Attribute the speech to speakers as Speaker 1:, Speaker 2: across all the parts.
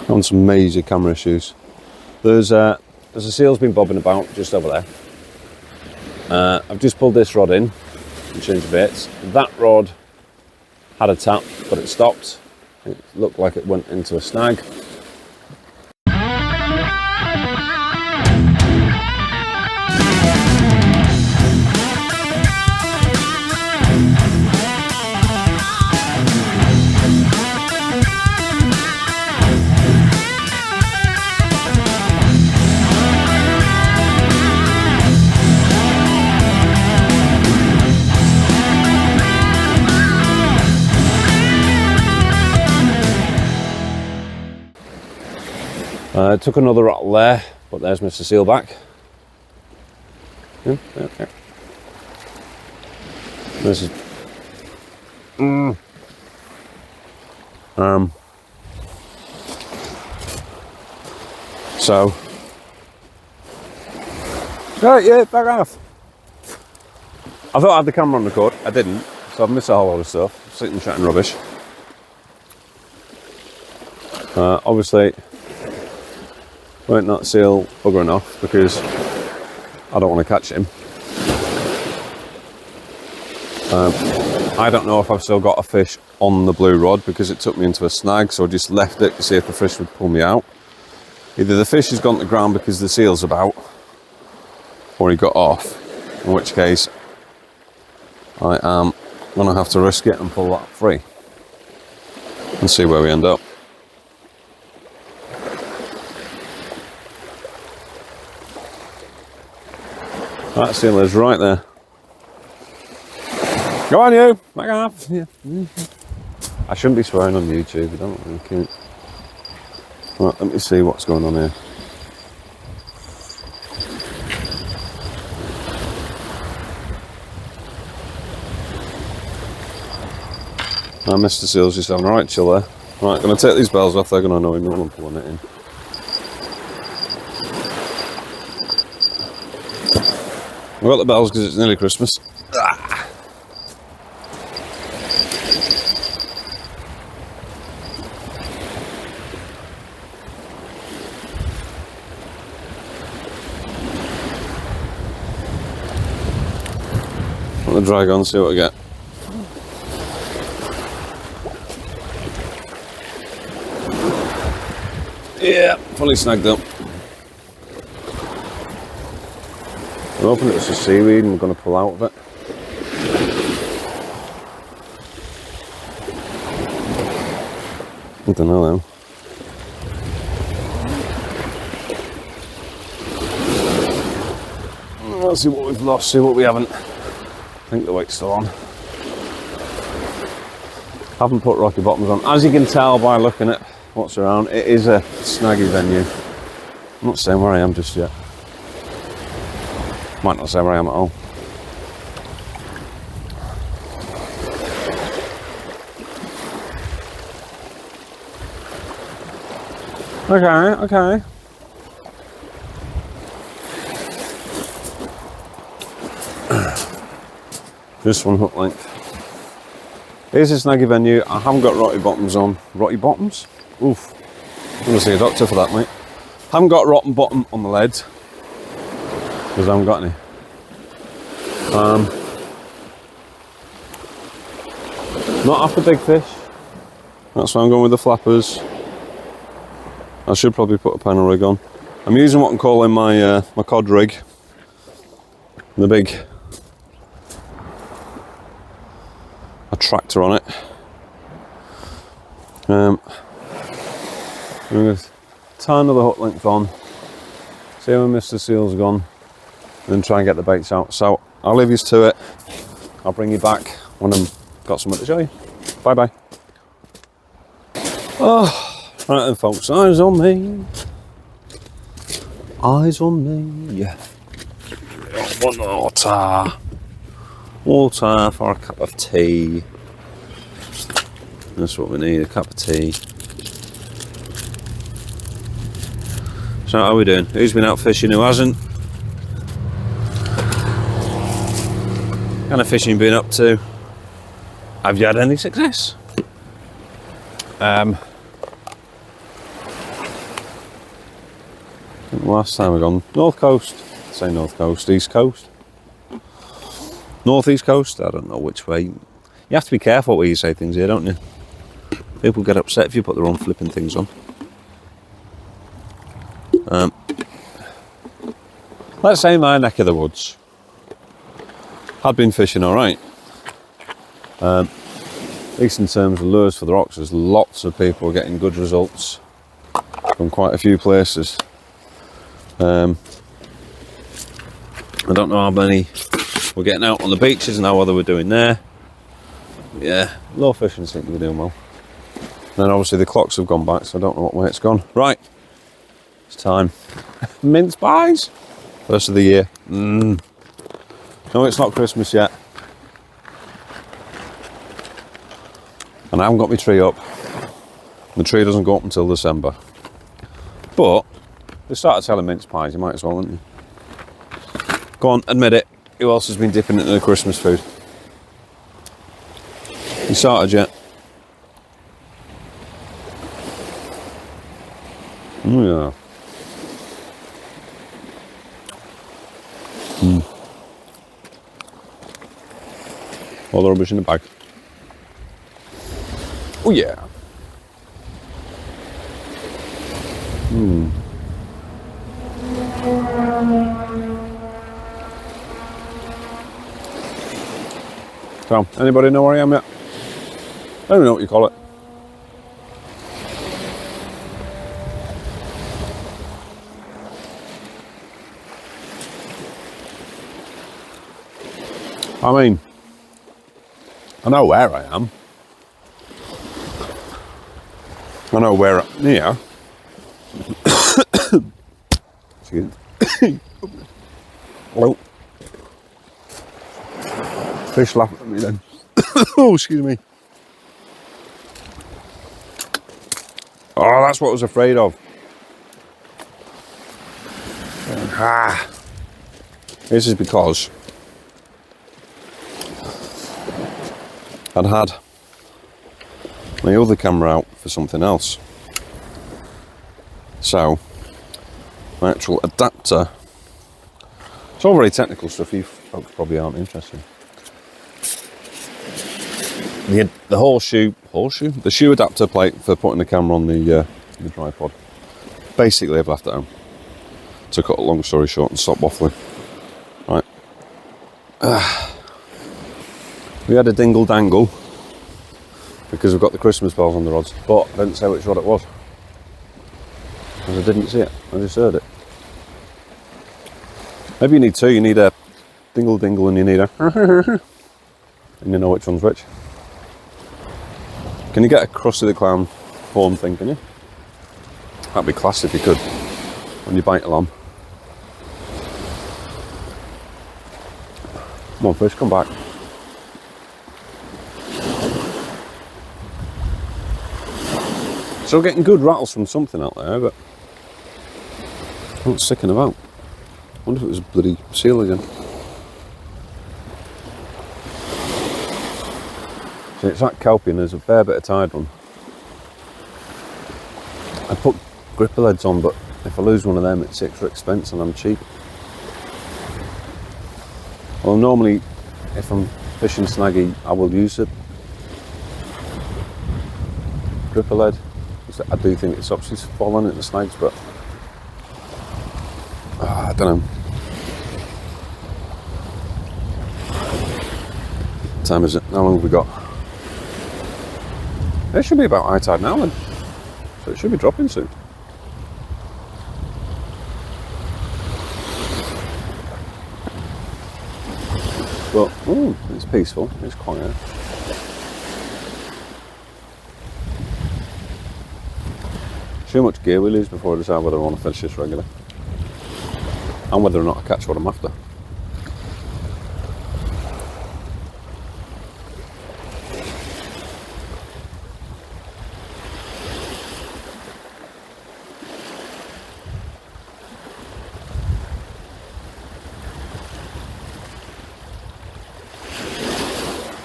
Speaker 1: On some major camera issues. There's a seal's been bobbing about just over there. I've just pulled this rod in and changed the bits. That rod had a tap, but it stopped. It looked like it went into a snag. Took another rattle there, but there's Mr. Seal back. Okay. This is so right, yeah, back off. I thought I had the camera on record, I didn't, so I've missed a whole lot of stuff, sitting chatting rubbish. Obviously won't that seal buggering off because I don't want to catch him. I don't know if I've still got a fish on the blue rod because it took me into a snag, so I just left it to see if the fish would pull me out. Either the fish has gone to the ground because the seal's about, or he got off, in which case I am going to have to risk it and pull that free and see where we end up. That seal is right there. Go on, you! Back off! Yeah. I shouldn't be swearing on YouTube, I don't think it. Right, let me see what's going on here. Mr. Seal's just having a right chill there. Right, gonna take these bells off, they're gonna annoy me when I'm pulling it in. I've got the bells because it's nearly Christmas. Ah. Let the drag on, see what I get. Yeah, fully snagged up. I'm hoping it's just seaweed and we're going to pull out of it. I don't know though. Let's see what we've lost, see what we haven't. I think the weight's still on. Haven't put rocky bottoms on. As you can tell by looking at what's around, it is a snaggy venue. I'm not saying where I am just yet. Might not say where I am at all. Okay. Just one hook length. Here's a snaggy venue. I haven't got rotty bottoms on. Rotty bottoms? Oof. I'm gonna see a doctor for that, mate. Haven't got rotten bottom on the lead. Because I haven't got any. Not after big fish. That's why I'm going with the flappers. I should probably put a panel rig on. I'm using what I'm calling my my cod rig. The big attractor on it. I'm going to tie another hook length on. See when Mr. Seal's gone. And then try and get the baits out. So I'll leave you to it. I'll bring you back when I've got something to show you. Bye bye. Oh, right then folks, eyes on me. Eyes on me. Yeah. One water. Water for a cup of tea. That's what we need, a cup of tea. So how are we doing? Who's been out fishing, who hasn't? What kind of fishing you been up to? Have you had any success? Last time we gone North Coast. Say North Coast, East Coast. North East Coast, I don't know which way. You have to be careful where you say things here, don't you? People get upset if you put their own flipping things on. Let's say my neck of the woods. I'd been fishing alright. At least in terms of lures for the rocks, there's lots of people getting good results from quite a few places. I don't know how many we're getting out on the beaches and how other we're doing there. Yeah, low fishing seem to be doing well. Then obviously the clocks have gone back, so I don't know what way it's gone. Right, it's time. Mince pies, first of the year. No, it's not Christmas yet, and I haven't got my tree up. The tree doesn't go up until December. But they started selling mince pies. You might as well, wouldn't you? Go on, admit it. Who else has been dipping into the Christmas food? You started yet? Oh yeah. All the rubbish in the bag. Oh yeah. So, anybody know where I am yet? I don't know what you call it. I mean, I know where I am. I know where near. Excuse me. Oh. Fish laughing at me then. Oh, excuse me. Oh, that's what I was afraid of. This is because I'd had my other camera out for something else. So, my actual adapter, it's all very technical stuff, you folks probably aren't interested. The horseshoe, the shoe adapter plate for putting the camera on the tripod. Basically, I've left it home. To cut a long story short and stop waffling. Right. We had a dingle dangle because we've got the Christmas bells on the rods, but I didn't say which rod it was. Because I didn't see it, I just heard it. Maybe you need two, you need a dingle dingle and you need a and you know which one's which. Can you get a Krusty the Clown horn thing, can you? That'd be class if you could, when you bite along. Come on fish, come back. Still getting good rattles from something out there, but I'm not sticking about. I wonder if it was a bloody seal again. See, it's that kelpie and there's a fair bit of tide run. I put gripper leads on, but if I lose one of them it's extra expense and I'm cheap. Well, normally if I'm fishing snaggy I will use it. Gripper lead. I do think it stops you falling into the snags, but I don't know. What time is it? How long have we got? It should be about high tide now then, so it should be dropping soon. But it's peaceful, it's quiet. Too much gear we lose before I decide whether I want to fish this regular and whether or not I catch what I'm after.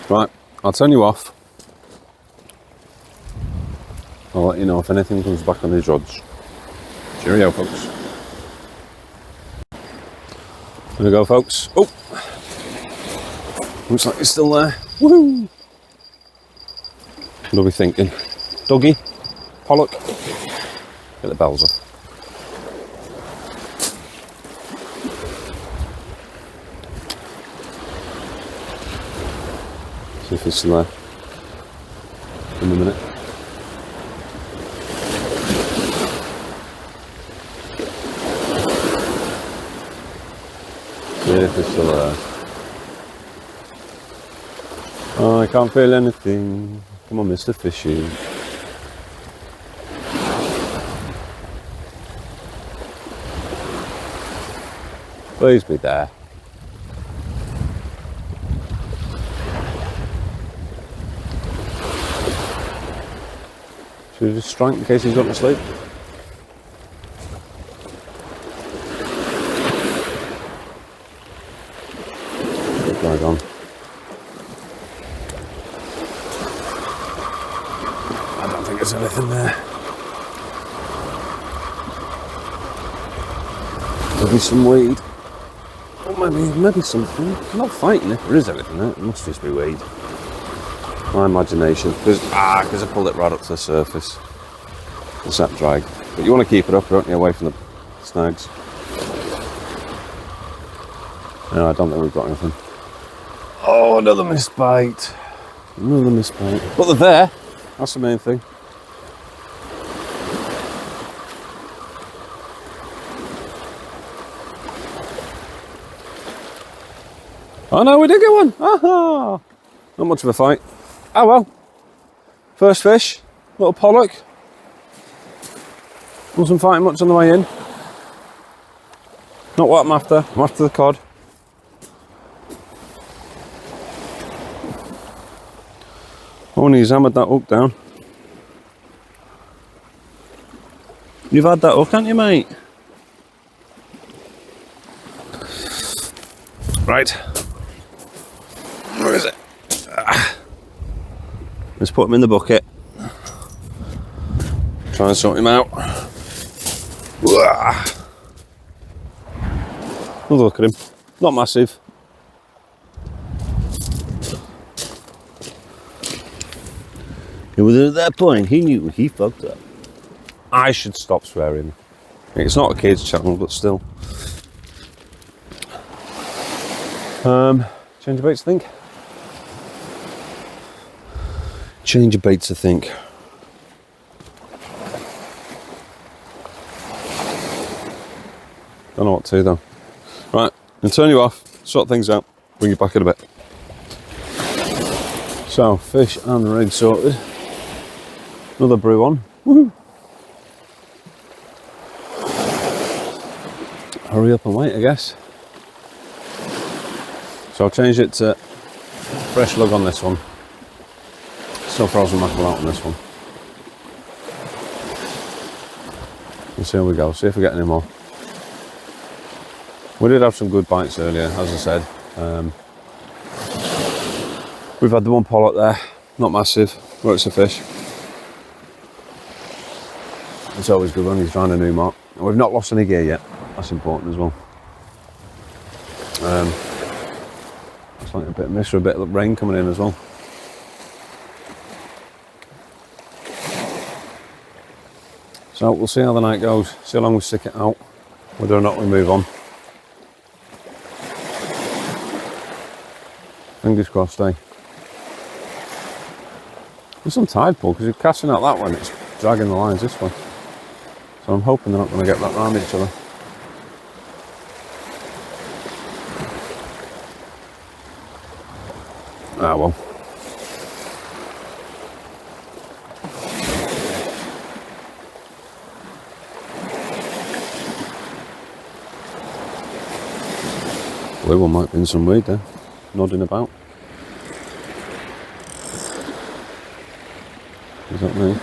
Speaker 1: Right, I'll turn you off. I'll let you know if anything comes back on these rods. Cheerio, folks. There we go, folks. Oh! Looks like it's still there. Woohoo! What are we thinking? Dougie? Pollock? Get the bells off. See if it's still there. In a minute. See if it's still there. Oh, I can't feel anything. Come on, Mr. Fishy. Please be there. Should we just strike in case he's gone to sleep? Drag on. I don't think there's anything there. Maybe some weed. Or maybe something. I'm not fighting if there is anything there. It must just be weed. My imagination. Because I pulled it right up to the surface. It's that drag. But you want to keep it up, don't you? Away from the snags. No, I don't think we've got anything. Oh, another missed bite. Another missed bite. But they're there. That's the main thing. Oh no, we did get one. Aha! Not much of a fight. Oh well. First fish, little pollock. Wasn't fighting much on the way in. Not what I'm after. I'm after the cod. Only he's hammered that hook down. You've had that hook, haven't you, mate? Right. Where is it? Let's put him in the bucket. Try and sort him out. Look at him. Not massive. It was at that point he knew he fucked up. I should stop swearing. It's not a kids channel, but still. Change of baits, I think. Change of baits, I think. Don't know what to do though. Right, I'll turn you off, sort things out, bring you back in a bit. So, fish and rig sorted. Another brew on. Woohoo! Hurry up and wait, I guess. So I'll change it to fresh lug on this one. Still frozen mackerel out on this one. And see how we go, see if we get any more. We did have some good bites earlier, as I said. We've had the one pollock there, not massive, but it's a fish. It's always good when he's trying a new mark. And we've not lost any gear yet, that's important as well. It's like a bit of mist or a bit of rain coming in as well. So we'll see how the night goes, see how long we stick it out, whether or not we move on. Fingers crossed, eh? There's some tide pull because you're casting out that one, it's dragging the lines this way. So I'm hoping they're not going to get that round each other. Ah well. Blue one might be in some weed there, nodding about. Is that me?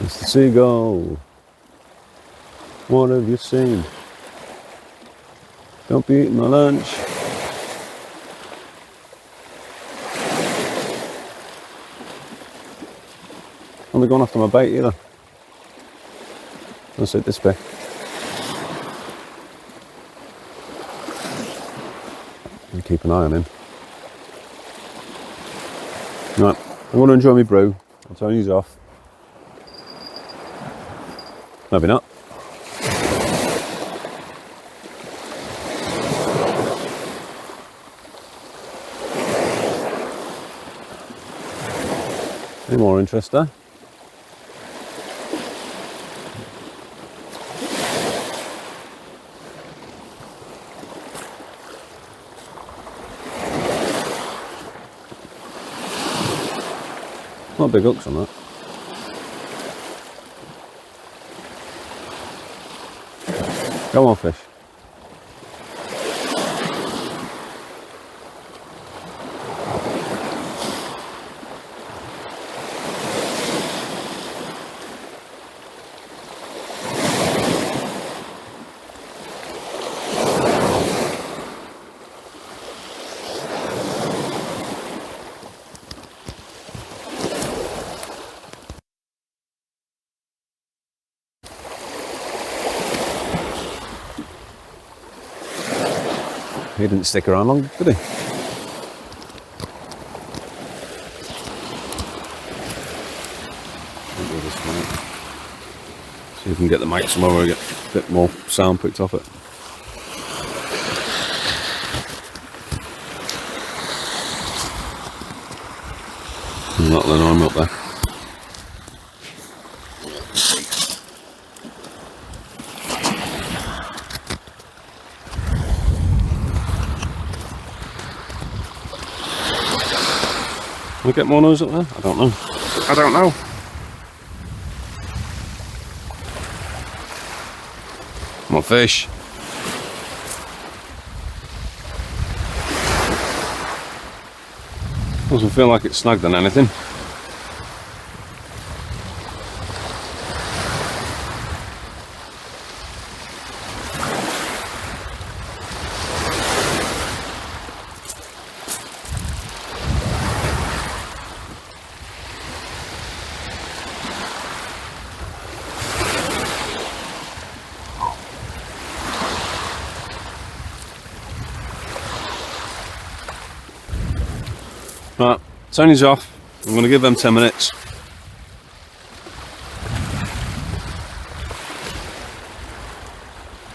Speaker 1: It's the seagull. What have you seen? Don't be eating my lunch. I'm not going after my bait either. Let's sit this way. And keep an eye on him. Right, I'm going to enjoy my brew. I'll turn these off. Maybe not. Any more interest there? Not big hooks on that. Go on, fish. He didn't stick around long, did he? See if we can get the mic somewhere where we get a bit more sound picked off it. Not then I'm up there. Can we get more noise up there? I don't know. I don't know. Come on, fish. Doesn't feel like it's snagged on anything. Right, Tony's off. I'm going to give them 10 minutes.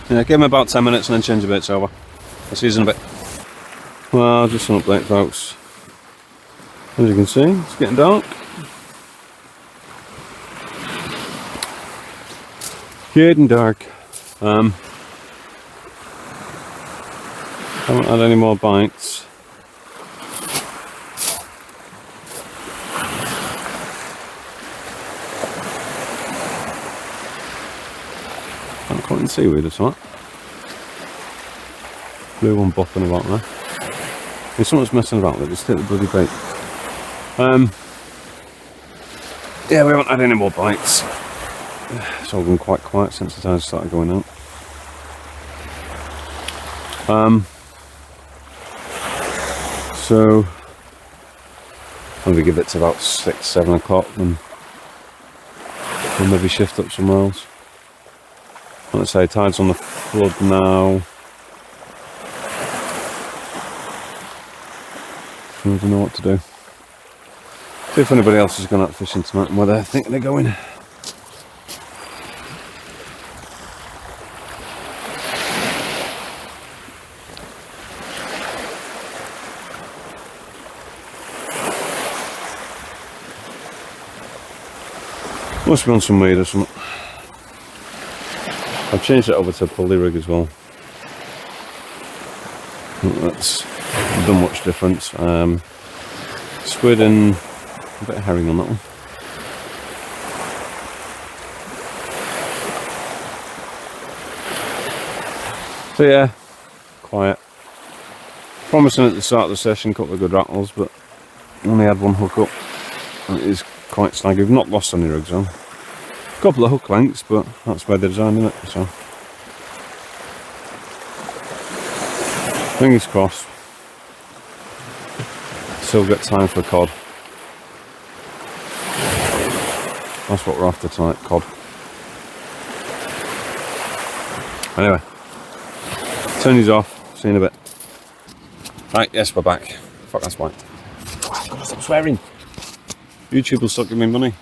Speaker 1: Yeah, give them about 10 minutes and then change the baits over. I'll see you in a bit. Well, just an update, folks. As you can see, it's getting dark. Getting dark. Haven't had any more bites. Can't caught in seaweed or something. Blue one bopping about there. If someone's messing about with it, just take the bloody bait. Yeah, we haven't had any more bites. It's all been quite quiet since the tides started going out. So maybe give it to about 6-7 o'clock and we'll maybe shift up somewhere else. Let's say tide's on the flood now. I don't know what to do. See if anybody else has gone out fishing tonight and where they think they're going. Must be on some weed or something. I've changed it over to a pulley rig as well. That's done much difference. Squid and a bit of herring on that one. So yeah, quiet. Promising at the start of the session, a couple of good rattles, but only had one hook up. And it is quite snaggy. We've not lost any rigs on. A couple of hook lengths, but that's by the design, isn't it? So Fingers crossed. Still got time for cod. That's what we're after tonight, cod. Anyway, turn these off, see you in a bit. Right, yes, we're back. Fuck, that's white. Oh, God, stop swearing. YouTube will stop giving me money.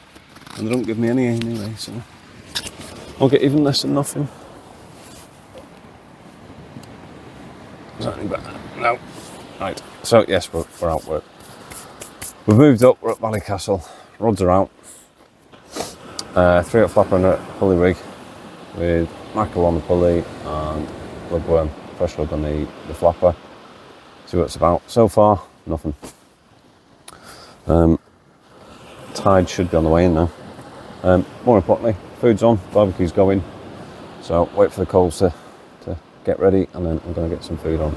Speaker 1: And they don't give me any anyway, so I'll get even less than nothing. Is that any better? No. Right, so yes, we're out work. We've moved up, we're at Ballycastle. Rods are out. 3 up flapper and a pulley rig with mackerel on the pulley and bloodworm, fresh rod on the flapper. See what it's about. So far, nothing. Tide should be on the way in now. More importantly, food's on, barbecue's going. So wait for the coals to get ready and then I'm going to get some food on.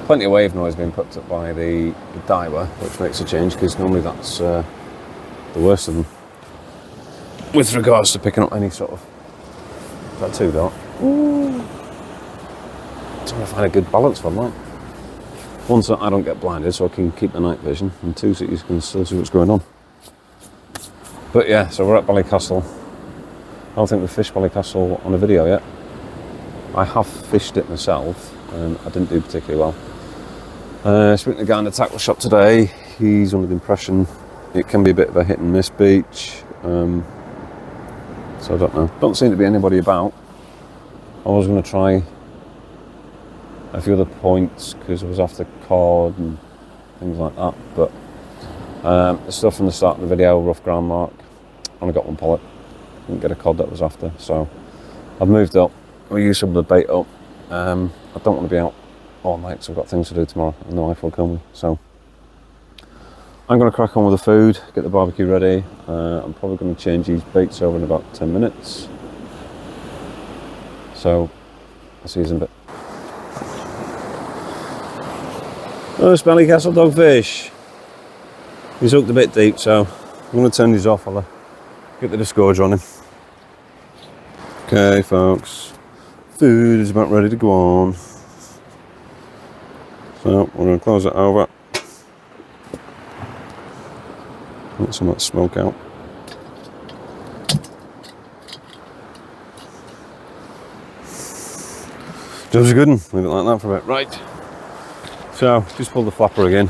Speaker 1: Plenty of wave noise being put up by the diver, which makes a change because normally that's the worst of them. With regards to picking up any sort of... Is that 2 dot? Ooh. I'm trying to find a good balance for mine. One, so I don't get blinded so I can keep the night vision, and 2, so you can still see what's going on. But yeah, so we're at Ballycastle. I don't think we've fished Ballycastle on a video yet. I have fished it myself and I didn't do particularly well. Speaking to the guy in the tackle shop today, he's under the impression it can be a bit of a hit and miss beach. So I don't know. Don't seem to be anybody about. I was going to try a few other points because I was after cod and things like that, but the stuff from the start of the video, rough ground mark, only got 1 pollock. Didn't get a cod that I was after, so I've moved up. We'll use some of the bait up. I don't want to be out all night because I've got things to do tomorrow and the wife will kill me, so I'm going to crack on with the food, get the barbecue ready. I'm probably going to change these baits over in about 10 minutes, so I'll see you in a bit. Oh, it's Ballycastle dogfish. He's hooked a bit deep, so I'm going to turn these off. I'll get the disgorger on him. Okay, folks, food is about ready to go on. So we're going to close it over. Let some of that smoke out. Does a good one. Leave it like that for a bit. Right. So, just pull the flapper again.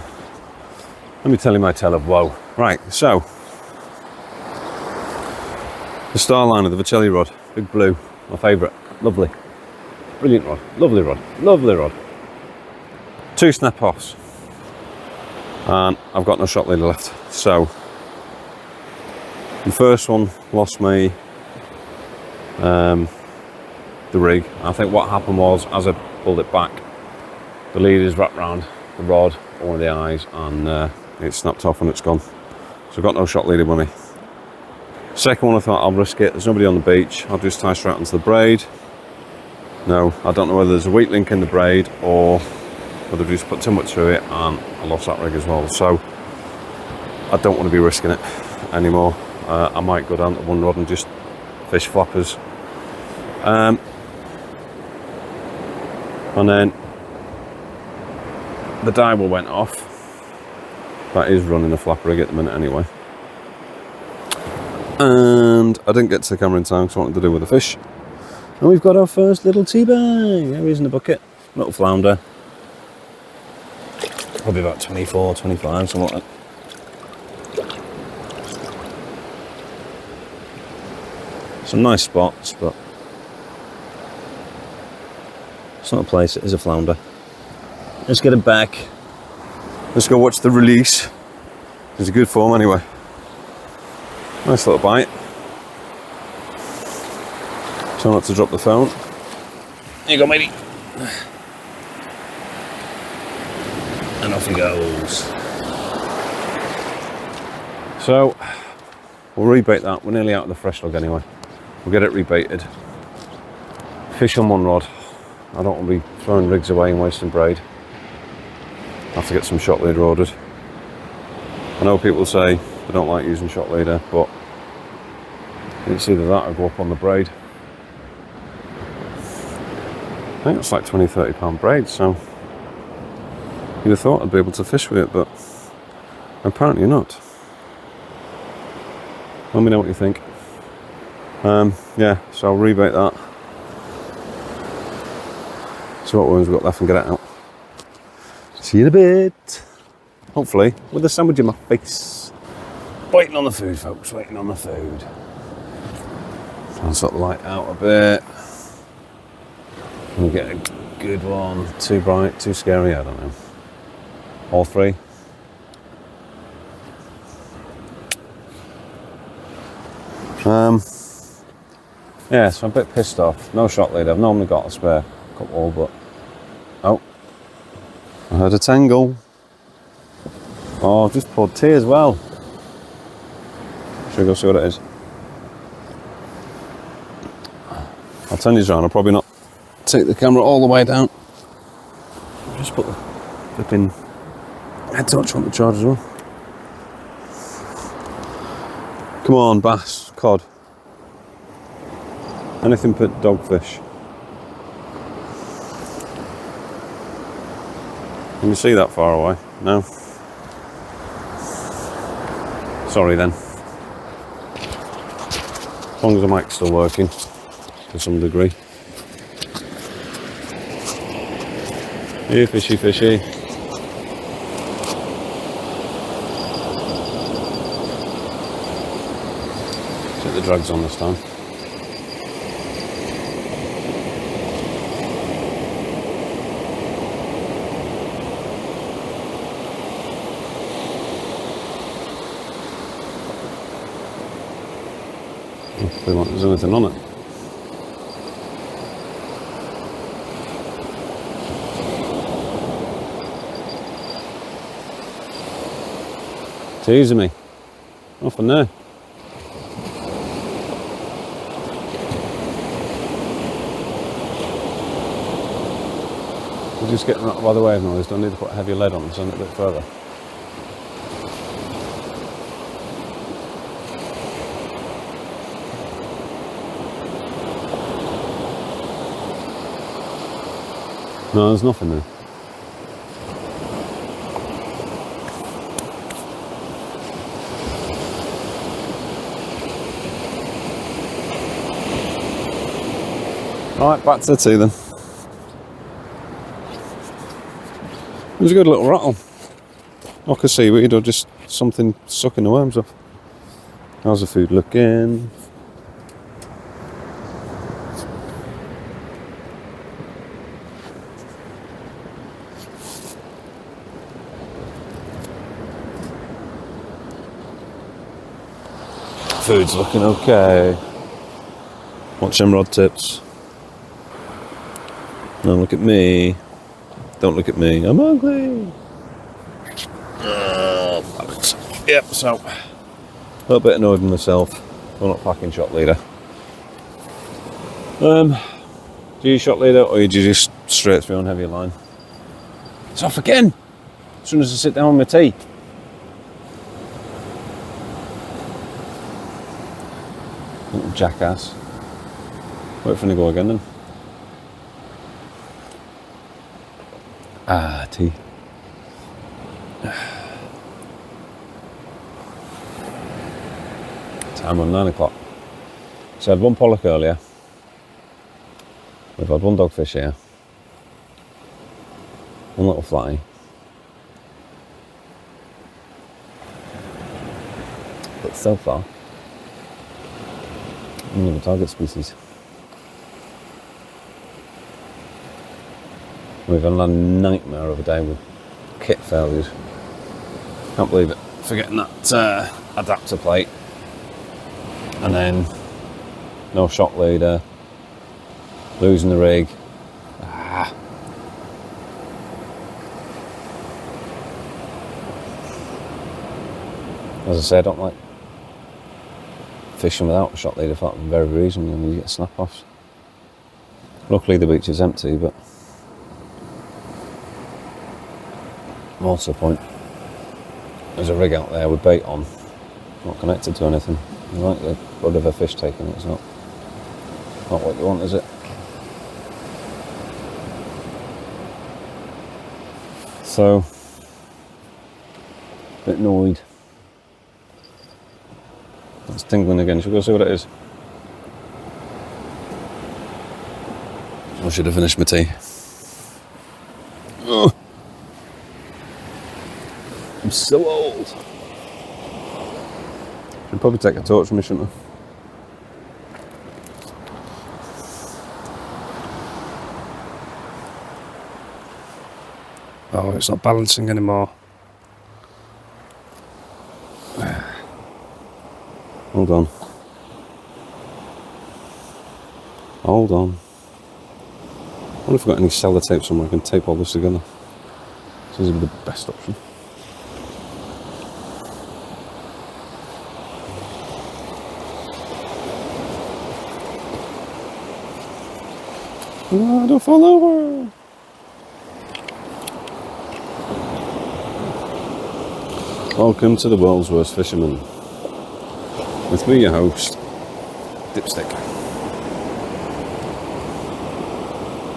Speaker 1: Let me tell you my tale of woe. Right, so the Starliner, the Vercelli rod, big blue, my favourite, lovely, brilliant rod, lovely rod, lovely rod. 2 snap offs, and I've got no shot leader left. So the first one lost me the rig. I think what happened was, as I pulled it back, the leader's wrapped around the rod, one of the eyes, and it snapped off and it's gone. So I've got no shot leader money. Second one, I thought I'll risk it. There's nobody on the beach. I'll just tie straight onto the braid. No, I don't know whether there's a weak link in the braid or whether I just put too much through it and I lost that rig as well. So I don't want to be risking it anymore. I might go down to 1 rod and just fish flappers. And then the diver went off. That is running a flapper rig at the minute anyway. And I didn't get to the camera in time because I wanted to do with the fish. And we've got our first little tea bag. There he is in the bucket. Little flounder. Probably about 24, 25, something like that. Some nice spots, but it's not a place, it is a flounder. Let's get it back. Let's go watch the release. It's a good form anyway. Nice little bite. Try not to drop the phone. Here you go, matey. And off he goes. So, we'll rebait that. We're nearly out of the fresh log anyway. We'll get it rebaited. Fish on 1 rod. I don't want to be throwing rigs away and wasting braid. I have to get some shot leader ordered. I know people say they don't like using shot leader, but it's either that or go up on the braid. I think it's like 20-30 pound braid, so you'd have thought I'd be able to fish with it, but apparently not. Let me know what you think. Yeah, so I'll rebait that. See what worms we've got left and get it out. See you in a bit. Hopefully, with a sandwich in my face. Waiting on the food, folks, waiting on the food. I'll sort of light out a bit. We'll get a good one. Too bright, too scary, I don't know. All three. Yeah, so I'm a bit pissed off. No shot lead. I've normally got a spare couple, but oh, I heard a tangle. Oh, I've just pulled tea as well. Should we go see what it is? I'll turn these around. I'll probably not take the camera all the way down. Just put the flipping head torch on the charge as well. Come on, bass, cod. Anything but dogfish. Can you see that far away? No? Sorry then. As long as the mic's still working to some degree. Here, fishy, fishy. Set the drags on this time. Hopefully not there's anything on it. Teasing me. Nothing there. We're just getting right by the wave noise. Don't need to put a heavy lead on and send it a bit further. No, there's nothing there. Right, back to the tea then. It was a good little rattle. Like a seaweed or just something sucking the worms off. How's the food looking? Food's looking okay. Watch them rod tips. Don't look at me. Don't look at me. I'm ugly. Yep, so a little bit annoyed with myself. I'm not packing shot leader. Do you shot leader or do you just straight through on heavy line? It's off again. As soon as I sit down with my tea. Little jackass. Wait for him to go again then. Ah, tea. Time on 9 o'clock. So I had one pollock earlier. We've had one dogfish here. One little flatty. But so far, none of the target species. We've had a nightmare of a day with kit failures. Can't believe it. Forgetting that adapter plate. And then no shot leader. Losing the rig. Ah. As I say, I don't like fishing without a shot leader for that very reason. You get snap-offs. Luckily the beach is empty, but more to the point, there's a rig out there with bait on, not connected to anything. You like the blood of a fish taking it, it's not what you want, is it? So, a bit annoyed. It's tingling again. Should we go see what it is? I should have finished my tea. Oh, I'm so old. Should probably take a torch from me, shouldn't I? Oh, it's not balancing anymore. Hold on. Hold on. I wonder if I've got any sellotape somewhere I can tape all this together. Seems to be the best option. Oh, don't fall over! Welcome to the world's worst fisherman. With me, your host, Dipstick.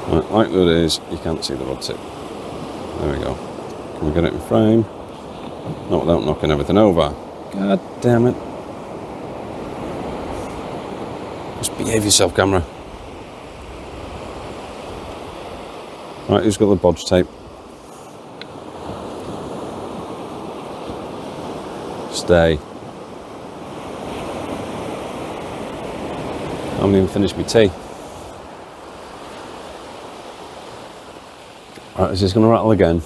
Speaker 1: Right, like that is, you can't see the rod tip. There we go. Can we get it in frame? Not without knocking everything over. God damn it. Just behave yourself, camera. Right, who's got the bodge tape? Stay. I haven't even finished my tea. Right, is this going to rattle again?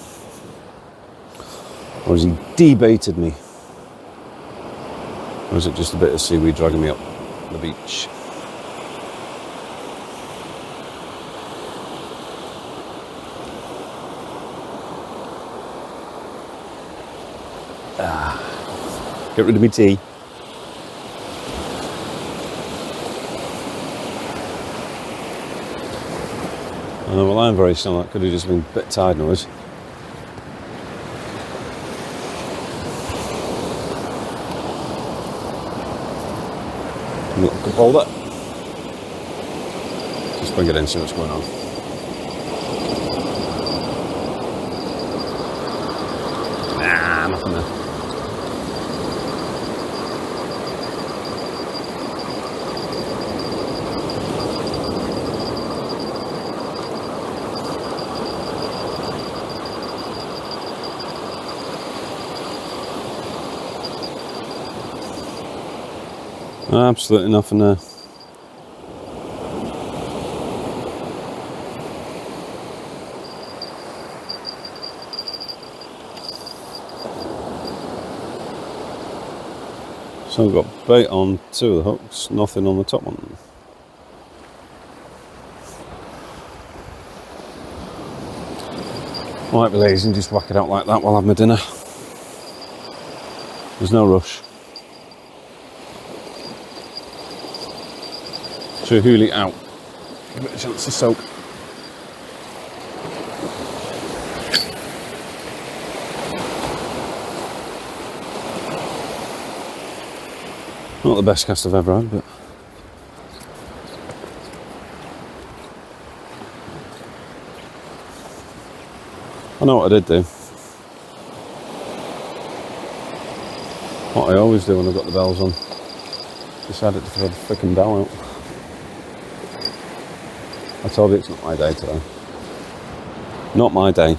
Speaker 1: Or has he debaited me? Or is it just a bit of seaweed dragging me up the beach? Get rid of my tea. Well, I'm very still. That could have just been a bit tide noise. Look, could hold it. Just bring it in, see what's going on. Nah, nothing there. Absolutely nothing there. So I've got bait on two of the hooks, nothing on the top one. Might be lazy and just whack it out like that while I have my dinner. There's no rush. So hoolie out. Give it a chance to soak. Not the best cast I've ever had, but I know what I did do. What I always do when I've got the bells on. Decided to throw the frickin' bell out. I told you it's not my day today. Not my day.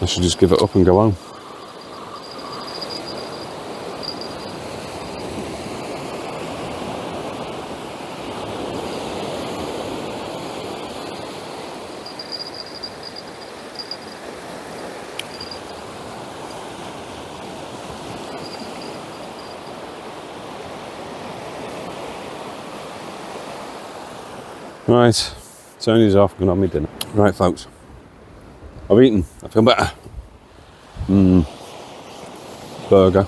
Speaker 1: I should just give it up and go home. Right, turn these off, I'm going to have my dinner. Right folks, I've eaten, I feel better. Burger,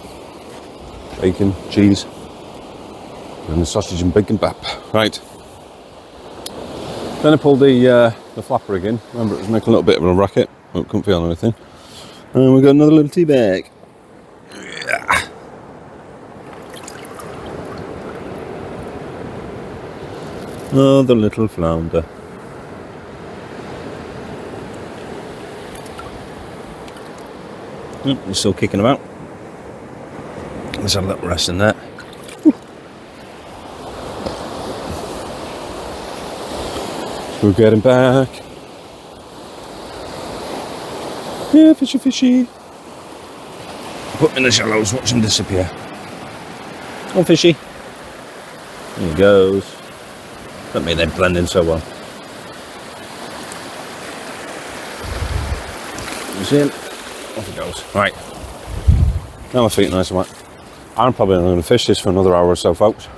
Speaker 1: bacon, cheese, and the sausage and bacon bap. Right. Then I pulled the flapper again. Remember, it was making a little bit of a racket. Oh, couldn't feel anything. And we got another little tea bag. Yeah. Oh, the little flounder. You're still kicking about. Let's have a little rest in there. We're getting back. Yeah, fishy, fishy. Put him in the shallows, watch him disappear. Come on, fishy. There he goes. Don't mean they blend in so well. He's in. Off he goes. Right. Now my feet are nice and wet. I'm probably not going to fish this for another hour or so, folks.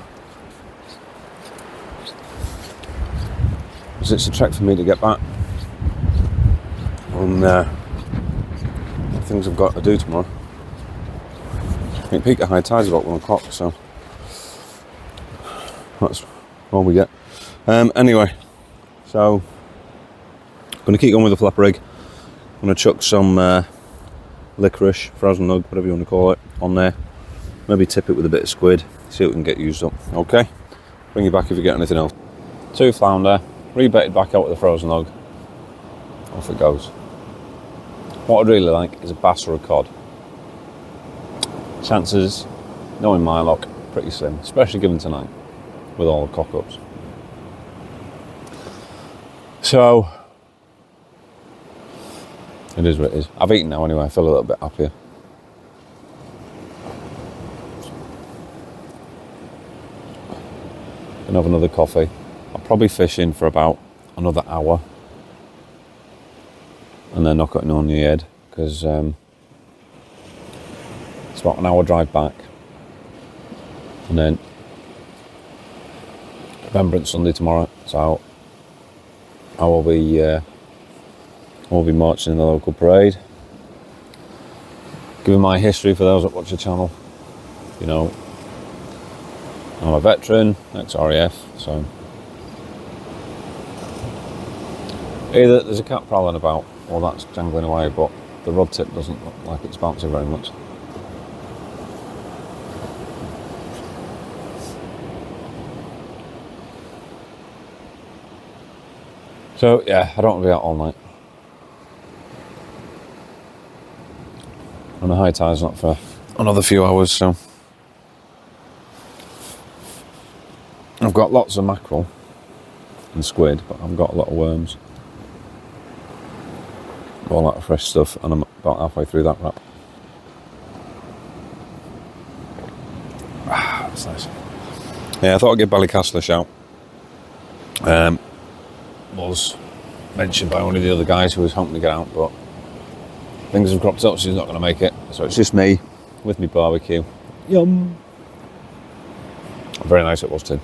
Speaker 1: Because it's a trek for me to get back on things I've got to do tomorrow. I think peak at high tide is about 1 o'clock, so that's all we get. Anyway, so I'm going to keep going with the flapper rig. I'm going to chuck some licorice, frozen nug, whatever you want to call it, on there. Maybe tip it with a bit of squid, see what we can get used up. Okay, bring you back if you get anything else. 2 flounder, rebaited back out with the frozen nug. Off it goes. What I'd really like is a bass or a cod. Chances, knowing my luck, pretty slim, especially given tonight with all the cock-ups. So, it is what it is. I've eaten now anyway, I feel a little bit happier. Gonna have another coffee. I'll probably fish in for about another hour and then knock it on the head, because it's about an hour drive back, and then Remembrance Sunday tomorrow, so I will be marching in the local parade. Given my history for those that watch the channel, you know, I'm a veteran, ex-RAF, so either there's a cat prowling about or that's jangling away, but the rod tip doesn't look like it's bouncing very much. So yeah, I don't want to be out all night. And the high tide's not for another few hours, so I've got lots of mackerel and squid, but I've got a lot of worms. All that fresh stuff, and I'm about halfway through that wrap. That's nice. Yeah, I thought I'd give Ballycastle a shout. Was mentioned by one of the other guys who was hoping to get out, but things have cropped up, so he's not going to make it. So it's just me with my barbecue. Yum! Very nice it was too.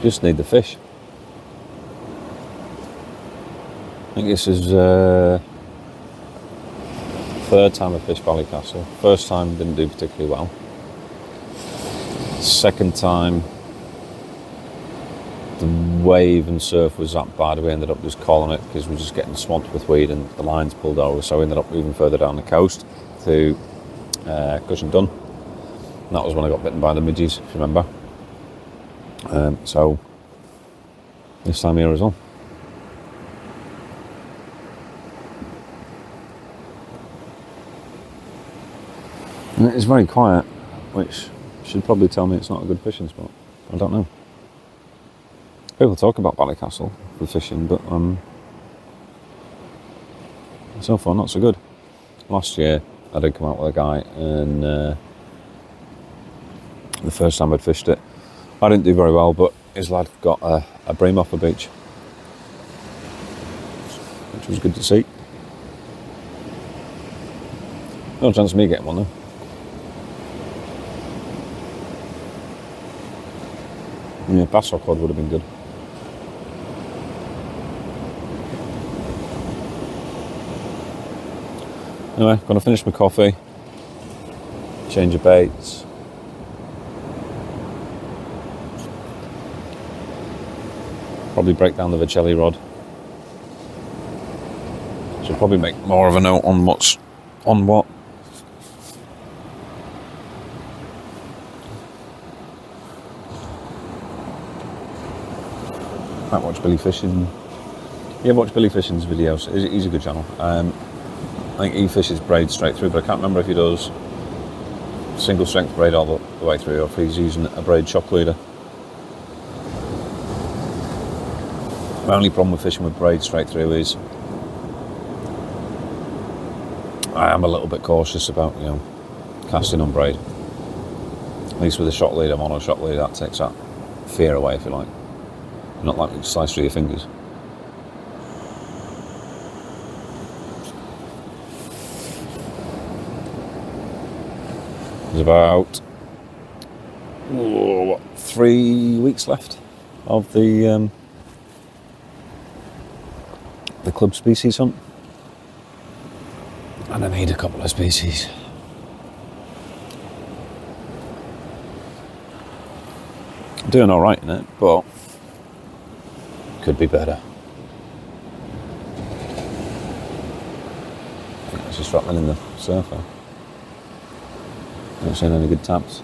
Speaker 1: Just need the fish. I think this is third time I fished Ballycastle. First time didn't do particularly well. Second time the wave and surf was that bad we ended up just calling it because we were just getting swamped with weed and the lines pulled over, so we ended up moving further down the coast to Cushion Dun. And that was when I got bitten by the midges, if you remember. So this time here as well. And it is very quiet, which should probably tell me it's not a good fishing spot. I don't know. People talk about Ballycastle for fishing, but so far not so good. Last year I did come out with a guy, and the first time I'd fished it, I didn't do very well, but his lad got a bream off the beach, which was good to see. No chance of me getting one though. Yeah, bass or cod would have been good. Anyway, gonna finish my coffee, change of baits. Probably break down the Vicelli rod. Should probably make more of a note on what's on what. Might watch Billy fishing You ever watch Billy Fishing's videos? He's a good channel. I think he fishes braid straight through, but I can't remember if he does single strength braid all the way through, or if he's using a braid shock leader. My only problem with fishing with braid straight through is I am a little bit cautious about, casting on braid. At least with a shock leader, mono shock leader, that takes that fear away, if you like. You're not likely to slice through your fingers. There's about 3 weeks left of the club species hunt, and I need a couple of species. I'm doing all right in it, but could be better. I think it's just rattling in the surfer. Not seeing any good taps.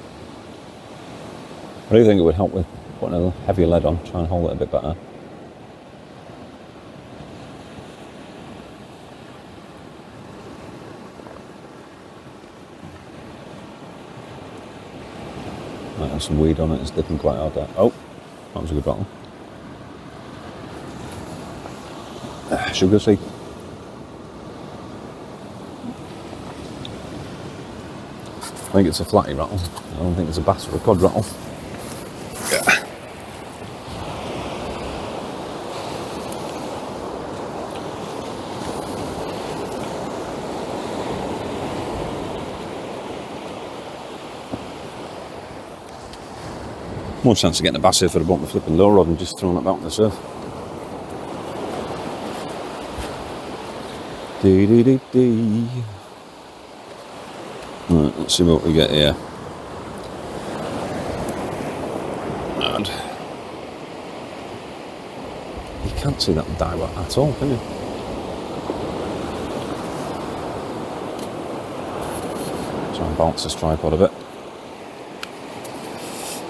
Speaker 1: I do think it would help with putting a heavier lead on, try and hold it a bit better. Might have some weed on it, it's dipping quite hard there. Oh, that was a good rattle. Sugar sea. I think it's a flatty rattle. I don't think it's a bass or a cod rattle. Yeah. More chance of getting a bass if I'd have bought the flipping lure rod and just thrown it back on the surf. Dee dee dee dee. Right, let's see what we get here. And you can't see that diver at all, can you? Try and bounce this tripod a bit.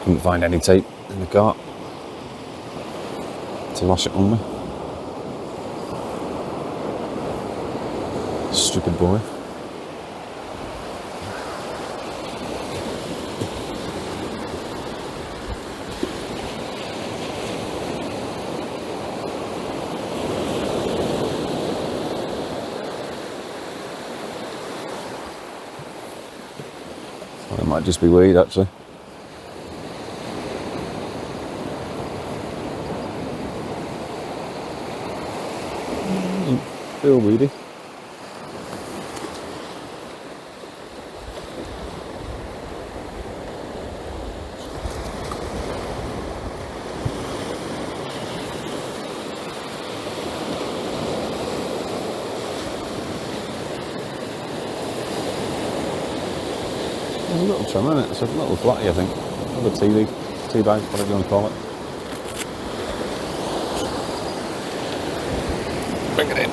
Speaker 1: Couldn't find any tape in the cart to lash it on me. Stupid boy. Well, it might just be weed, actually. Feel weedy. A little trim, isn't it? It's a little flatty, I think. Another tea bag, whatever you want to call it. Bring it in.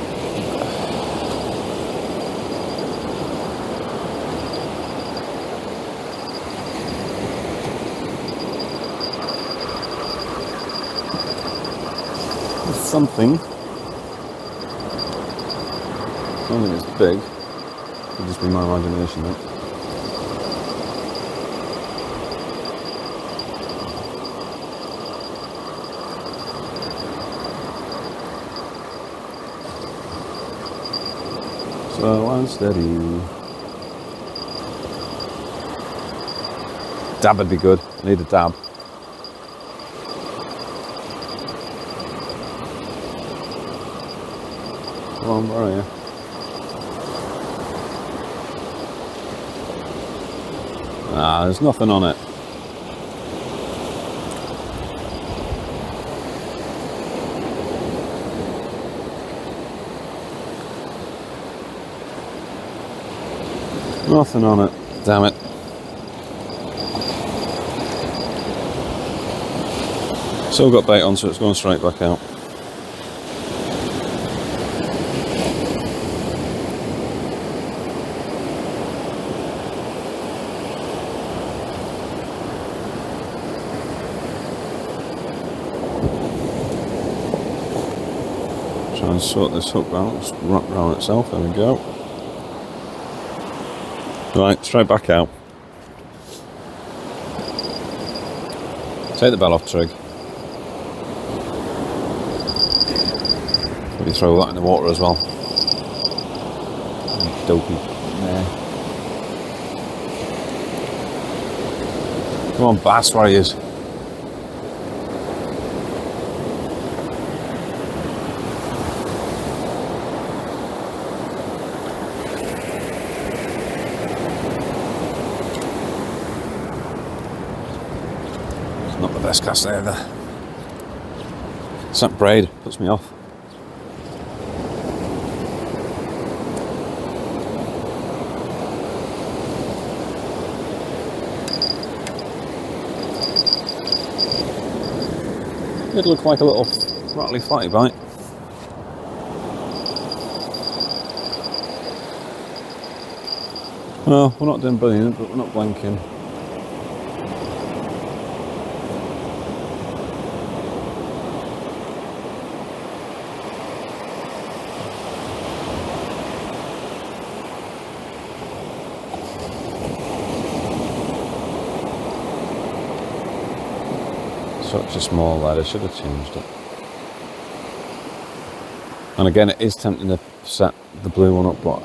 Speaker 1: There's something. I don't think it's big. Could just be my imagination, though. Slow and steady. Dab would be good. Need a dab. Come on, where are you? Ah, there's nothing on it. Nothing on it. Damn it. Still got bait on, so it's going straight back out. Try and sort this hook out. It's wrapped around itself. There we go. Right, straight back out. Take the bell off trig. Maybe throw that in the water as well. Dopey. Yeah. Come on, bass, where he is. Not the best cast either. It's that braid, puts me off. It looked like a little rattly flatty bite. Well, we're not doing brilliant, but we're not blanking. Such a small lead, I should have changed it. And again, it is tempting to set the blue one up, but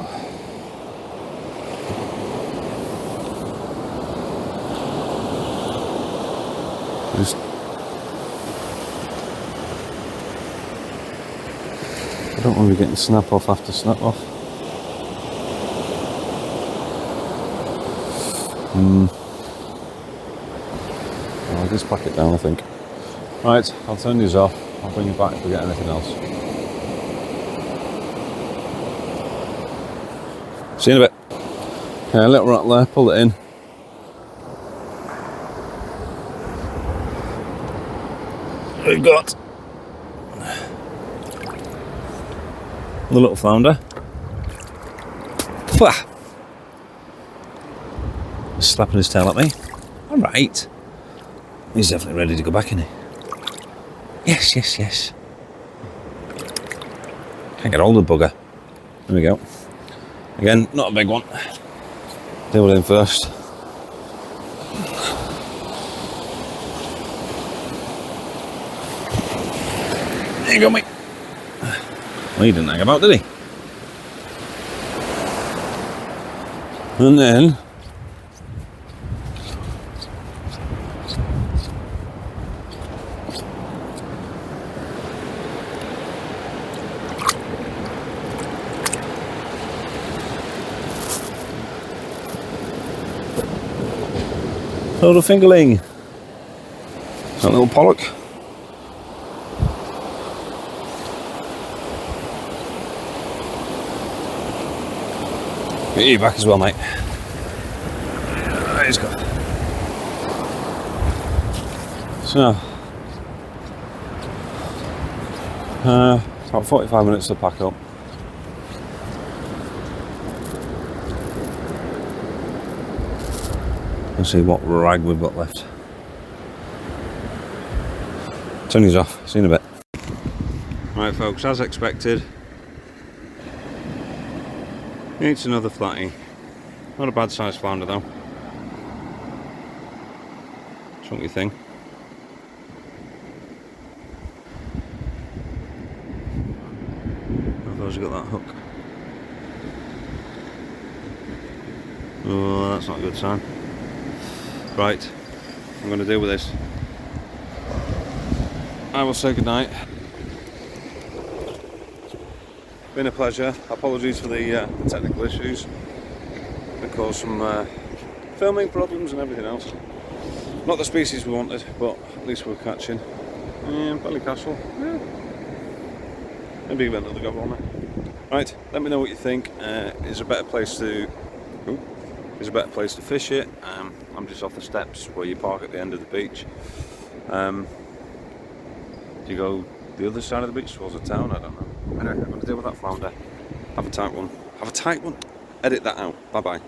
Speaker 1: I don't want to be getting snap off after snap off. I'll just pack it down, I think. Right, I'll turn these off. I'll bring you back if we get anything else. See you in a bit. Okay, a little rattler, pull it in. We've got the little flounder. Pwah! Slapping his tail at me. Alright. He's definitely ready to go back, isn't he? Yes, yes, yes. Can't get hold of the bugger. There we go. Again, not a big one. Deal with him first. There you go, mate. Well, he didn't hang about, did he? And then little fingerling. That little pollock. Get you back as well, mate. He's got. So, about 45 minutes to pack up. Let's see what rag we've got left. Turn these off. See you in a bit. Right, folks, as expected, it's another flatty. Not a bad sized flounder though. Chunky thing. How far's he got that hook? Oh, that's not a good sign. Right, I'm going to deal with this. I will say goodnight. Been a pleasure. Apologies for the technical issues that caused some filming problems and everything else. Not the species we wanted, but at least we're catching. Ballycastle. Yeah. Maybe give it another go on it. Right, let me know what you think. Is a better place to fish it. I'm just off the steps where you park at the end of the beach. Do you go the other side of the beach towards the town? I don't know. Anyway, I'm going to deal with that flounder. Have a tight one. Edit that out. Bye bye.